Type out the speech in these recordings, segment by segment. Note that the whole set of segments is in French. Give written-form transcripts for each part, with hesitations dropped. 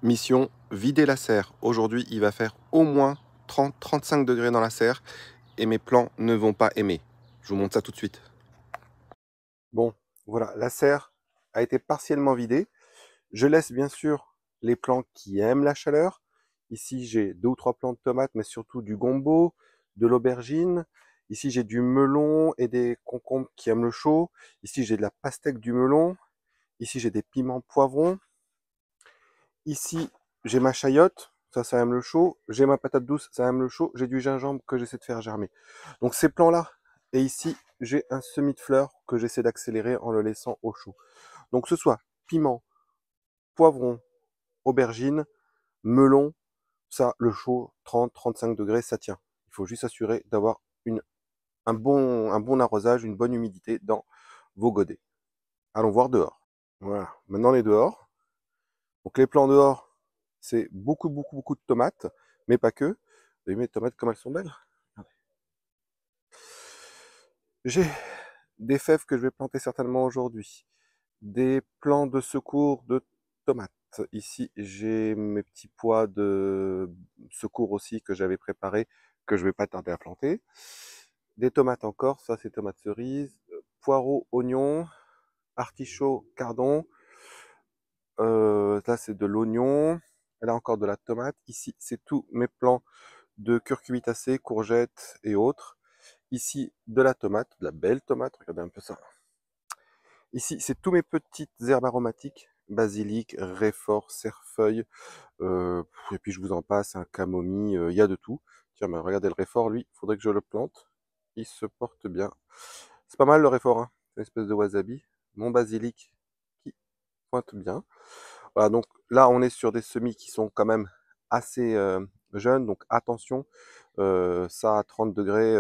Mission, vider la serre. Aujourd'hui, il va faire au moins 30-35 degrés dans la serre et mes plants ne vont pas aimer. Je vous montre ça tout de suite. Bon, voilà, la serre a été partiellement vidée. Je laisse bien sûr les plants qui aiment la chaleur. Ici, j'ai 2 ou 3 plants de tomates, mais surtout du gombo, de l'aubergine. Ici, j'ai du melon et des concombres qui aiment le chaud. Ici, j'ai de la pastèque du melon. Ici, j'ai des piments poivrons. Ici, j'ai ma chayotte, ça aime le chaud. J'ai ma patate douce, ça aime le chaud. J'ai du gingembre que j'essaie de faire germer. Donc ces plants-là. Et ici, j'ai un semis de fleurs que j'essaie d'accélérer en le laissant au chaud. Donc que ce soit piment, poivron, aubergine, melon, ça, le chaud, 30-35 degrés, ça tient. Il faut juste s'assurer d'avoir un bon arrosage, une bonne humidité dans vos godets. Allons voir dehors. Voilà, maintenant on est dehors. Donc les plants dehors, c'est beaucoup de tomates, mais pas que. Vous avez vu mes tomates comme elles sont belles? J'ai des fèves que je vais planter certainement aujourd'hui. Des plants de secours de tomates. Ici, j'ai mes petits pois de secours aussi que j'avais préparés, que je vais pas tarder à planter. Des tomates encore, ça c'est tomates cerises. Poireaux, oignons, artichauts, cardons. Là c'est de l'oignon. Là encore de la tomate. Ici, c'est tous mes plants de curcubitacées, courgettes et autres. Ici, de la tomate, de la belle tomate, regardez un peu ça. Ici, c'est tous mes petites herbes aromatiques, basilic, réfort, cerfeuil, et puis je vous en passe, un camomille, il y a de tout. Tiens, bah, regardez le réfort, lui, il faudrait que je le plante. Il se porte bien. C'est pas mal le réfort, hein. C'est une espèce de wasabi. Mon basilic qui pointe bien. Voilà, donc là, on est sur des semis qui sont quand même assez jeunes, donc attention, ça à 30 degrés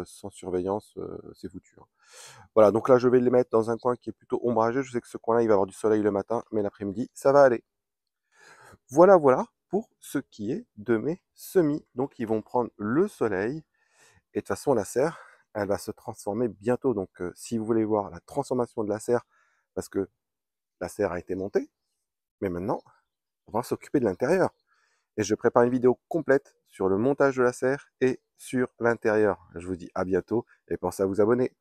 sans surveillance, c'est foutu, hein. Voilà, donc là, je vais les mettre dans un coin qui est plutôt ombragé. Je sais que ce coin-là, il va avoir du soleil le matin, mais l'après-midi, ça va aller. Voilà pour ce qui est de mes semis. Donc, ils vont prendre le soleil. Et de toute façon, la serre, elle va se transformer bientôt. Donc, si vous voulez voir la transformation de la serre, parce que la serre a été montée, mais maintenant, on va s'occuper de l'intérieur. Et je prépare une vidéo complète sur le montage de la serre et sur l'intérieur. Je vous dis à bientôt et pensez à vous abonner.